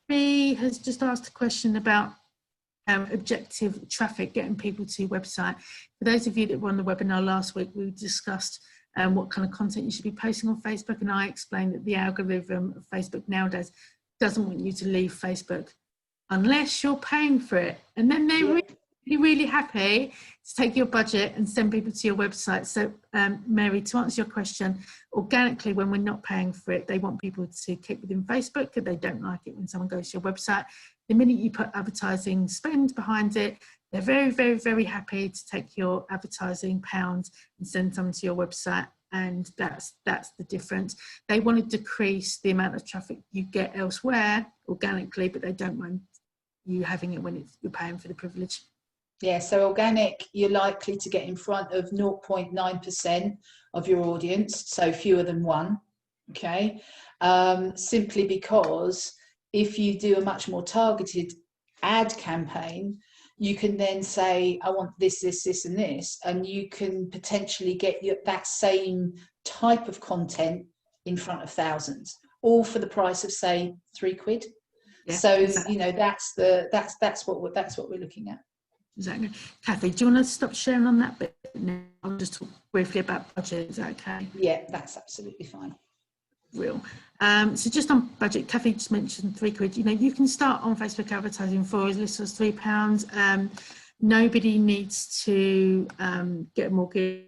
Mary has just asked a question about objective traffic, getting people to your website. For those of you that were on the webinar last week, we discussed what kind of content you should be posting on Facebook, and I explained that the algorithm of Facebook nowadays doesn't want you to leave Facebook unless you're paying for it, and then they're really happy to take your budget and send people to your website. So Mary, to answer your question, organically, when we're not paying for it, they want people to keep within Facebook because they don't like it when someone goes to your website. The minute you put advertising spend behind it, they're very, very happy to take your advertising pounds and send them to your website. And that's the difference. They want to decrease the amount of traffic you get elsewhere organically, but they don't mind you having it when you're paying for the privilege. Yeah, so organic, you're likely to get in front of 0.9% of your audience, so fewer than one, okay? Simply because if you do a much more targeted ad campaign, you can then say, I want this, and this, and you can potentially get that same type of content in front of thousands, all for the price of, say, £3. Yeah, so exactly. You know, that's what we're looking at. Exactly. Kathy, do you want to stop sharing on that bit now? I'll just talk briefly about budget. Is that okay? Yeah, that's absolutely fine. Real. So just on budget, Kathy just mentioned £3. You know, you can start on Facebook advertising for as little as £3. Nobody needs to get a mortgage,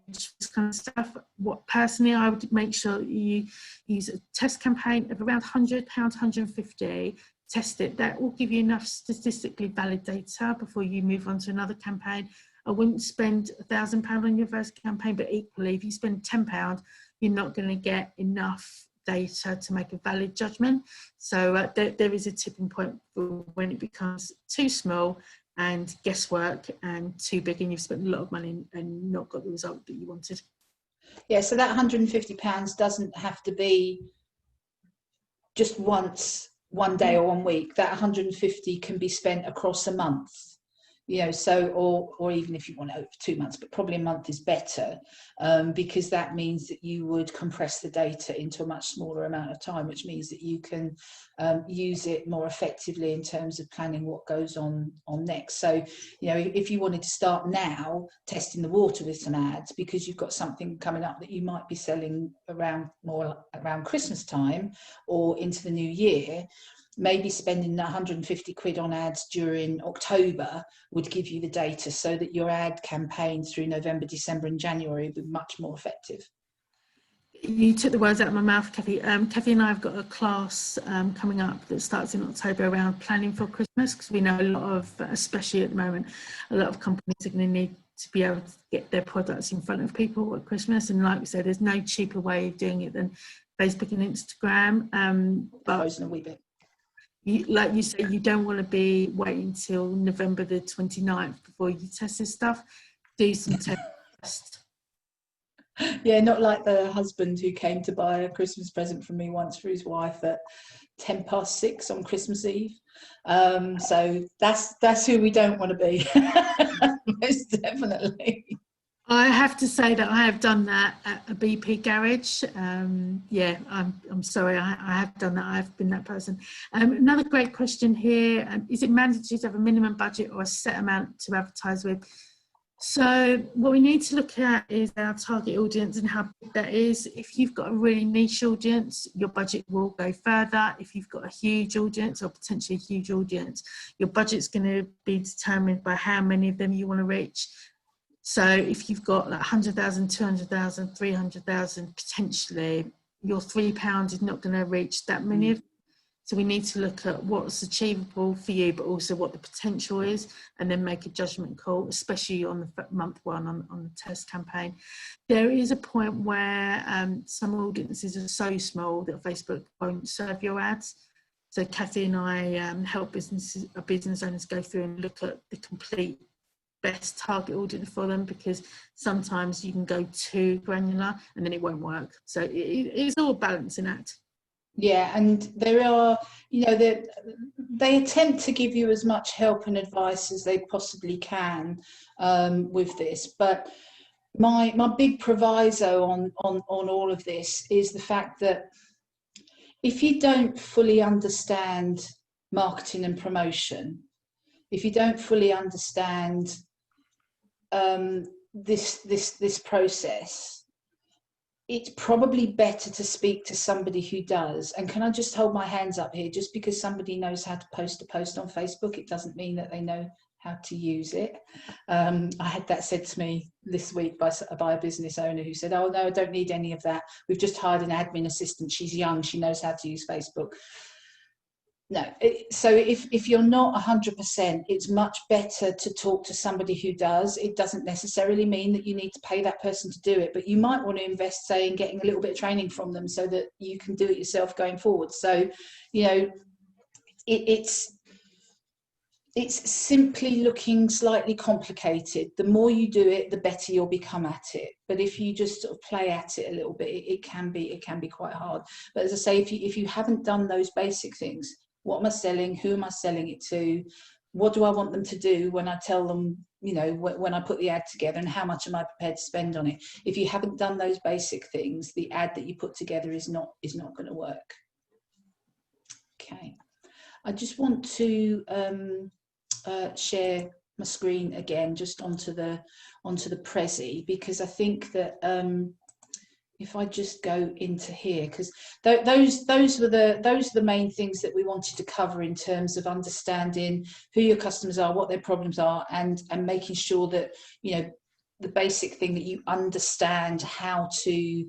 this kind of stuff. What personally, I would make sure you use a test campaign of around £100, £150. Test it. That will give you enough statistically valid data before you move on to another campaign. I wouldn't spend £1,000 on your first campaign, but equally, if you spend £10, you're not going to get enough data to make a valid judgment. So there is a tipping point for when it becomes too small and guesswork and too big, and you've spent a lot of money and not got the result that you wanted. Yeah, so that £150 doesn't have to be just once, one day or 1 week. That 150 can be spent across a month, you know, so, or even if you want it over 2 months, but probably a month is better, because that means that you would compress the data into a much smaller amount of time, which means that you can use it more effectively in terms of planning what goes on next. So, you know, if you wanted to start now testing the water with some ads because you've got something coming up that you might be selling more around Christmas time or into the new year, maybe spending 150 quid on ads during October would give you the data so that your ad campaign through November, December and January would be much more effective. You took the words out of my mouth, Kathy. Kathy and I have got a class coming up that starts in October around planning for Christmas, because we know a lot of, especially at the moment, a lot of companies are going to need to be able to get their products in front of people at Christmas. And like we said, there's no cheaper way of doing it than Facebook and Instagram. But a wee bit. Like you say, you don't want to be waiting till November the 29th before you test this stuff. Do some tests. Yeah, not like the husband who came to buy a Christmas present from me once for his wife at 6:10 on Christmas Eve. So that's who we don't want to be. Most definitely. I have to say that I have done that at a BP garage. Yeah, I'm sorry, I have done that. I've been that person. Another great question here: is it mandatory to have a minimum budget or a set amount to advertise with? So what we need to look at is our target audience and how big that is. If you've got a really niche audience, your budget will go further. If you've got a huge audience or potentially a huge audience, your budget's going to be determined by how many of them you want to reach. So if you've got like 100,000, 200,000, 300,000, potentially your £3 is not going to reach that many of them. So we need to look at what's achievable for you, but also what the potential is, and then make a judgment call, especially on the month one on the test campaign. There is a point where some audiences are so small that Facebook won't serve your ads. So Kathy and I help business owners go through and look at the complete best target audience for them, because sometimes you can go too granular and then it won't work. So it's all a balancing act. Yeah, and there are, you know, they attempt to give you as much help and advice as they possibly can with this. But my big proviso on all of this is the fact that if you don't fully understand marketing and promotion, if you don't fully understand this process, it's probably better to speak to somebody who does. And can I just hold my hands up here? Just because somebody knows how to post a post on Facebook, it doesn't mean that they know how to use it. I had that said to me this week by a business owner who said, oh no, I don't need any of that. We've just hired an admin assistant. She's young. She knows how to use Facebook. No, so if you're not 100%, it's much better to talk to somebody who does. It doesn't necessarily mean that you need to pay that person to do it, but you might want to invest, say, in getting a little bit of training from them so that you can do it yourself going forward. So, you know, it's simply looking slightly complicated. The more you do it, the better you'll become at it. But if you just sort of play at it a little bit, it can be quite hard. But as I say, if you haven't done those basic things, what am I selling? Who am I selling it to? What do I want them to do when I tell them, you know, when I put the ad together, and how much am I prepared to spend on it? If you haven't done those basic things, the ad that you put together is not going to work. Okay. I just want to share my screen again, just onto the Prezi, because I think that if I just go into here, because those were the main things that we wanted to cover in terms of understanding who your customers are, what their problems are, and making sure that, you know, the basic thing that you understand how to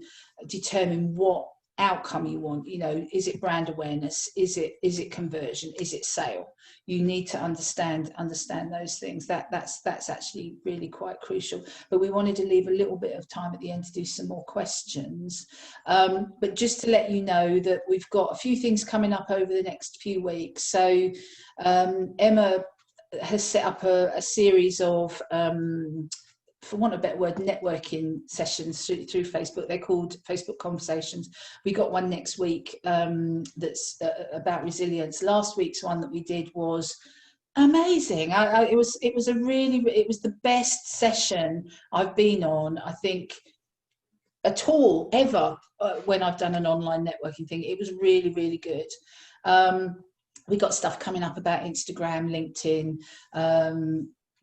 determine what outcome you want. You know, is it brand awareness? Is it conversion? Is it sale? You need to understand those things. That's actually really quite crucial. But we wanted to leave a little bit of time at the end to do some more questions. But just to let you know that we've got a few things coming up over the next few weeks. So Emma has set up a series of for want of a better word, networking sessions through Facebook. They're called Facebook Conversations. We got one next week that's about resilience. Last week's one that we did was amazing. It was the best session I've been on, I think, at all ever when I've done an online networking thing. It was really, really good. We got stuff coming up about Instagram, LinkedIn.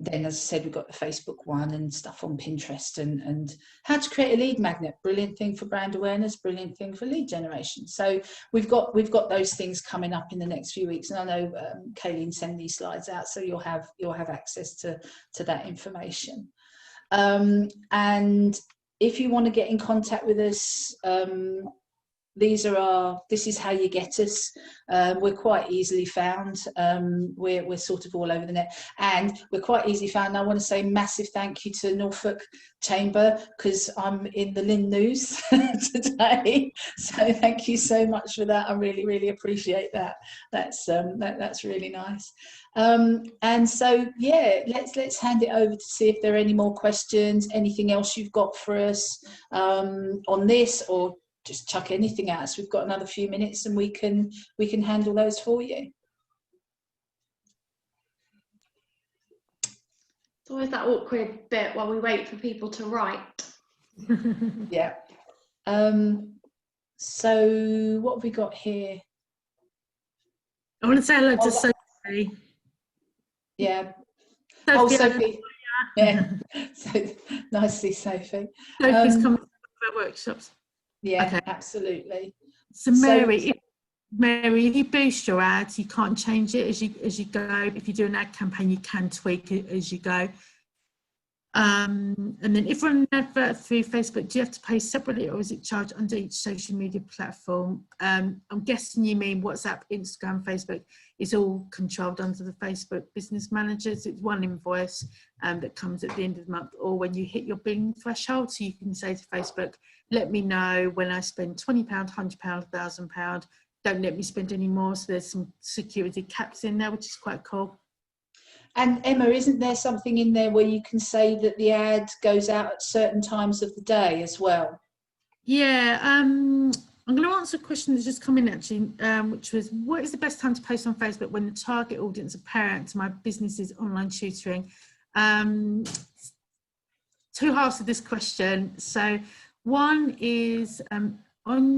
Then, as I said, we've got the Facebook one and stuff on Pinterest and how to create a lead magnet. Brilliant thing for brand awareness, brilliant thing for lead generation. So we've got those things coming up in the next few weeks. And I know Kayleen sent these slides out, so you'll have access to that information. And if you want to get in contact with us, this is how you get us. We're quite easily found. We're sort of all over the net, and we're quite easily found. And I want to say massive thank you to Norfolk Chamber, because I'm in the Lynn News today. So thank you so much for that. I really, really appreciate that. That's really nice. And so yeah, let's hand it over to see if there are any more questions. Anything else you've got for us on this, or just chuck anything at us. We've got another few minutes and we can handle those for you. It's always that awkward bit while we wait for people to write. Yeah. So what have we got here? I want to say hello to Sophie. Yeah. Sophie. Oh, Sophie. Yeah. So nicely, Sophie. Sophie's coming to our workshops. Yeah, okay. Absolutely. So Mary, if you boost your ads, you can't change it as you go. If you do an ad campaign, you can tweak it as you go. And then if you're on an advert through Facebook, do you have to pay separately, or is it charged under each social media platform? I'm guessing you mean WhatsApp, Instagram, Facebook. It's all controlled under the Facebook Business Managers. It's one invoice that comes at the end of the month, or when you hit your billing threshold. So you can say to Facebook, let me know when I spend £20, £100, £1,000. Don't let me spend any more. So there's some security caps in there, which is quite cool. And Emma, isn't there something in there where you can say that the ad goes out at certain times of the day as well? Yeah, I'm going to answer a question that's just come in actually, which was, what is the best time to post on Facebook when the target audience are parents? My business is online tutoring. Two halves of this question. So one is on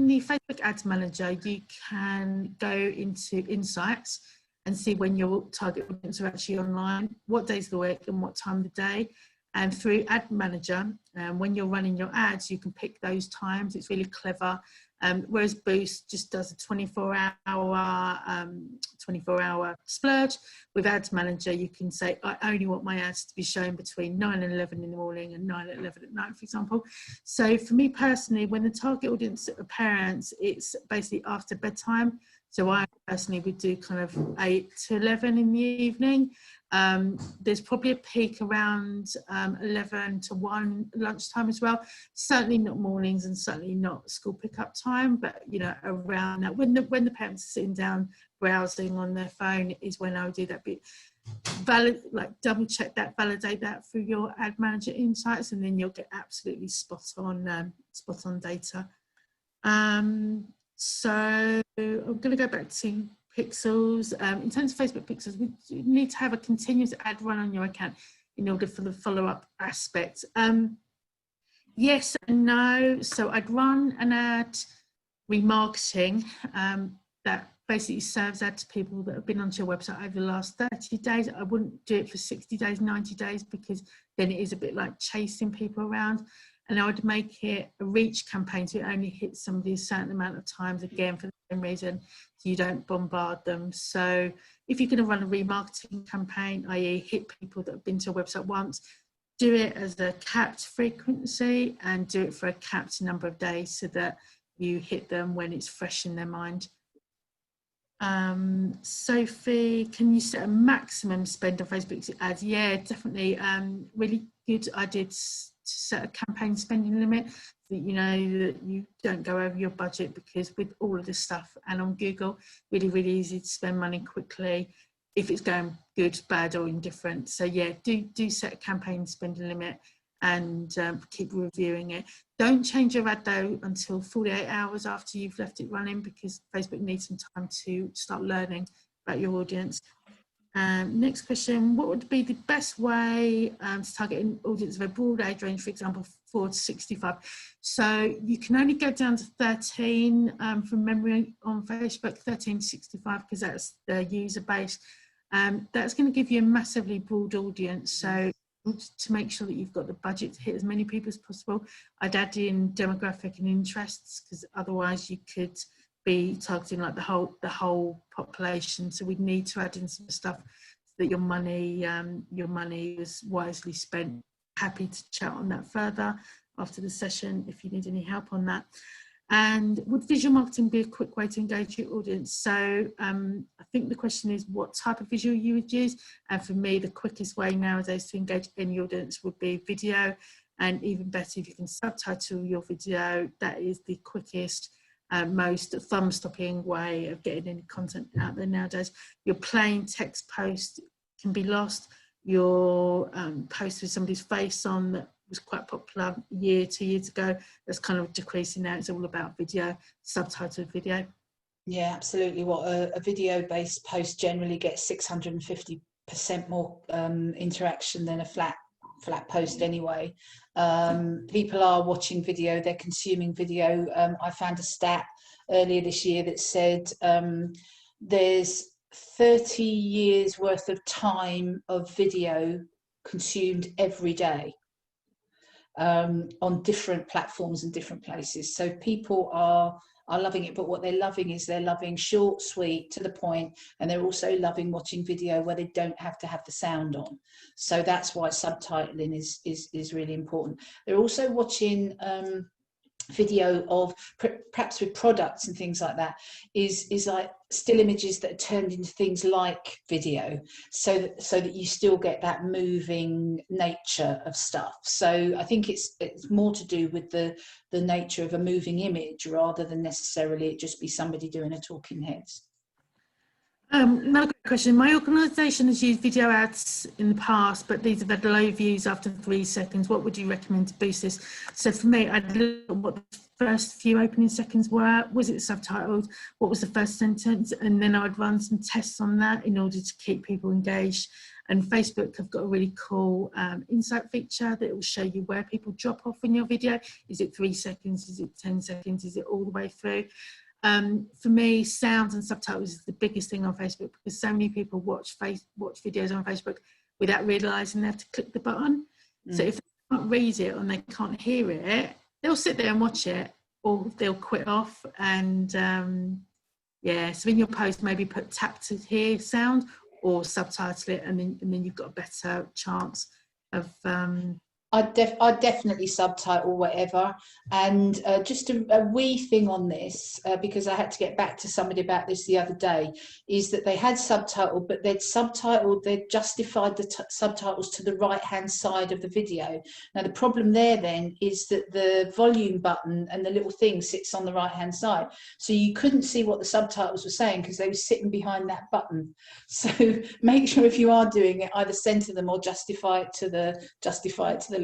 the Facebook Ads Manager, you can go into Insights and see when your target audience are actually online, what days of the week and what time of the day. And through Ad Manager, when you're running your ads, you can pick those times. It's really clever. Whereas Boost just does a 24-hour splurge. With Ads Manager, you can say, I only want my ads to be shown between 9 and 11 in the morning and 9 and 11 at night, for example. So for me personally, when the target audience are parents, it's basically after bedtime. So I personally would do kind of 8 to 11 in the evening. There's probably a peak around 11 to 1 lunchtime as well. Certainly not mornings and certainly not school pickup time, but you know, around that, when the parents are sitting down browsing on their phone is when I would do that bit. Double check that, validate that through your Ad Manager Insights, and then you'll get absolutely spot on data. So I'm going to go back to pixels. In terms of Facebook pixels, we need to have a continuous ad run on your account in order for the follow-up aspect. Yes and no. So I'd run an ad remarketing that basically serves ad to people that have been onto your website over the last 30 days. I wouldn't do it for 60 days, 90 days, because then it is a bit like chasing people around. And I would make it a reach campaign, so it only hits somebody a certain amount of times, again, for the same reason, so you don't bombard them. So if you're going to run a remarketing campaign, i.e. hit people that have been to a website once, do it as a capped frequency and do it for a capped number of days so that you hit them when it's fresh in their mind. Sophie, can you set a maximum spend on Facebook ads? Yeah, definitely. Really good. I did set a campaign spending limit that you know that you don't go over your budget, because with all of this stuff and on Google, really easy to spend money quickly if it's going good, bad or indifferent. So yeah, do set a campaign spending limit and keep reviewing it. Don't change your ad though until 48 hours after you've left it running, because Facebook needs some time to start learning about your audience. Next question, what would be the best way to target an audience of a broad age range, for example, 4 to 65? So you can only go down to 13 from memory on Facebook, 13 to 65, because that's the user base. That's going to give you a massively broad audience. So to make sure that you've got the budget to hit as many people as possible, I'd add in demographic and interests, because otherwise you could be targeting like the whole population. So we need to add in some stuff so that your money is wisely spent. Happy to chat on that further after the session if you need any help on that. And would visual marketing be a quick way to engage your audience? So I think the question is what type of visual you would use. And for me, the quickest way nowadays to engage any audience would be video, and even better if you can subtitle your video. That is the quickest, most thumb-stopping way of getting any content out there nowadays. Your plain text post can be lost. Your post with somebody's face on that was quite popular 2 years ago, that's kind of decreasing now. It's all about video, subtitled video. Yeah, absolutely. What a video-based post generally gets 650% more interaction than a flat post anyway. People are watching video, they're consuming video. I found a stat earlier this year that said there's 30 years worth of time of video consumed every day on different platforms and different places. So people are loving it, but what they're loving is they're loving short, sweet, to the point, and they're also loving watching video where they don't have to have the sound on. So that's why subtitling is really important. They're also watching video of perhaps with products and things like that is like still images that are turned into things like video, so that you still get that moving nature of stuff. So I think it's more to do with the nature of a moving image rather than necessarily it just be somebody doing a talking heads. Another quick question. My organisation has used video ads in the past, but these have had low views after 3 seconds. What would you recommend to boost this? So for me, I'd look at what the first few opening seconds were. Was it subtitled? What was the first sentence? And then I'd run some tests on that in order to keep people engaged. And Facebook have got a really cool insight feature that will show you where people drop off in your video. Is it 3 seconds? Is it 10 seconds? Is it all the way through? For me, sounds and subtitles is the biggest thing on Facebook, because so many people watch videos on Facebook without realising they have to click the button. So if they can't read it and they can't hear it, they'll sit there and watch it, or they'll quit off. And yeah, so in your post, maybe put tap to hear sound or subtitle it, and then you've got a better chance of I'd definitely subtitle whatever. And just a wee thing on this, because I had to get back to somebody about this the other day, is that they had subtitled, but they'd justified the subtitles to the right-hand side of the video. Now, the problem there then is that the volume button and the little thing sits on the right-hand side. So you couldn't see what the subtitles were saying because they were sitting behind that button. So make sure if you are doing it, either center them or justify it to the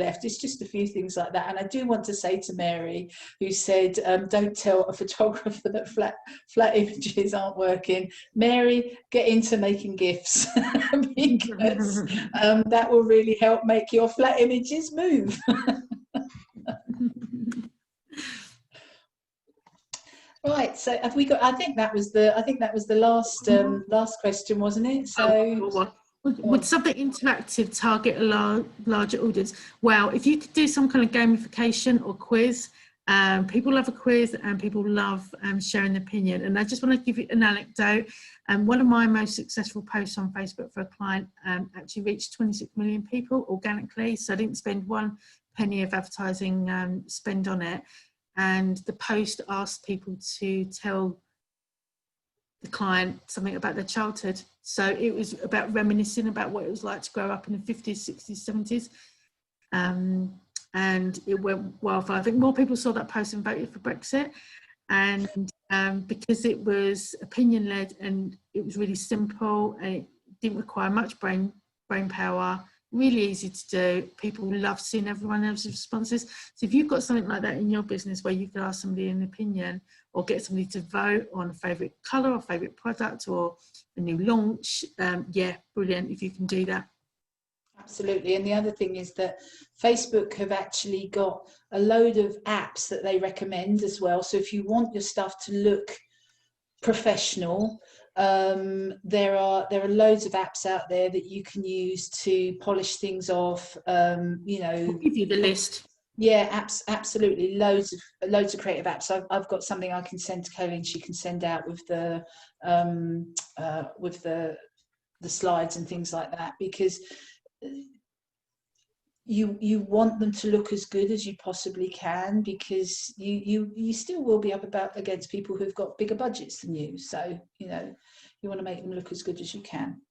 left. It's just a few things like that. And I do want to say to Mary, who said don't tell a photographer that flat images aren't working. Mary, get into making GIFs because that will really help make your flat images move. Right, so have we got? I think that was the last question, wasn't it? So. Would something interactive target a larger audience? Well, if you could do some kind of gamification or quiz, people love a quiz and people love sharing their opinion. And I just want to give you an anecdote. One of my most successful posts on Facebook for a client actually reached 26 million people organically. So I didn't spend 1 penny of advertising spend on it. And the post asked people to tell the client something about their childhood. So it was about reminiscing about what it was like to grow up in the 50s, 60s, 70s. And it went wildfire. I think more people saw that post and voted for Brexit. And because it was opinion-led and it was really simple and it didn't require much brain power, really easy to do. People love seeing everyone else's responses. So if you've got something like that in your business where you could ask somebody an opinion or get somebody to vote on a favourite colour or favourite product or a new launch, yeah, brilliant if you can do that. Absolutely. And the other thing is that Facebook have actually got a load of apps that they recommend as well. So if you want your stuff to look professional, there are loads of apps out there that you can use to polish things off. You know, I'll give you the list. Yeah, absolutely. Loads of creative apps. I've got something I can send to Colleen. She can send out with the slides and things like that, because you want them to look as good as you possibly can, because you still will be up against people who've got bigger budgets than you. So you know, you want to make them look as good as you can.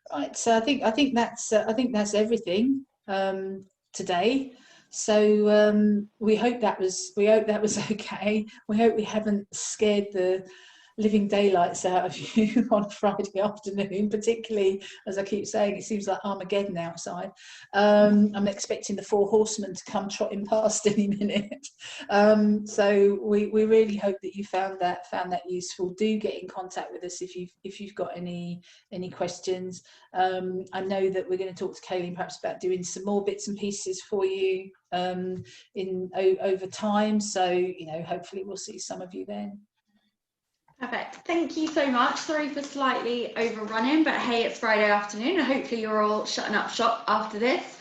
Right. So I think that's everything today. So we hope that was okay. We hope we haven't scared the living daylights out of you on a Friday afternoon, particularly, as I keep saying, it seems like Armageddon outside. I'm expecting the 4 horsemen to come trotting past any minute. So we really hope that you found that useful. Do get in contact with us if you've got any questions. I know that we're going to talk to Kayleen perhaps about doing some more bits and pieces for you over time. So you know, hopefully we'll see some of you then. Perfect. Thank you so much. Sorry for slightly overrunning, but hey, it's Friday afternoon and hopefully you're all shutting up shop after this.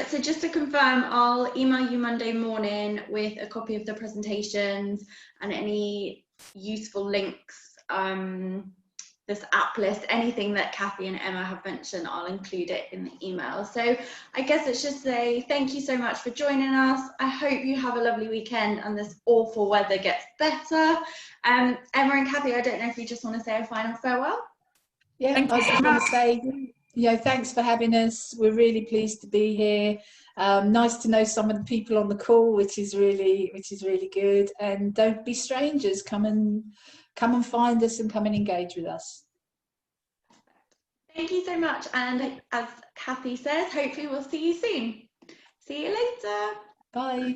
So just to confirm, I'll email you Monday morning with a copy of the presentations and any useful links, this app list, anything that Kathy and Emma have mentioned, I'll include it in the email. So I guess it's just say thank you so much for joining us. I hope you have a lovely weekend and this awful weather gets better. Emma and Kathy, I don't know if you just want to say a final farewell. Yeah, I just want to say, you know, thanks for having us. We're really pleased to be here. Nice to know some of the people on the call, which is really good. And don't be strangers. Come and find us and come and engage with us. Thank you so much. And as Kathy says, hopefully we'll see you soon. See you later. Bye.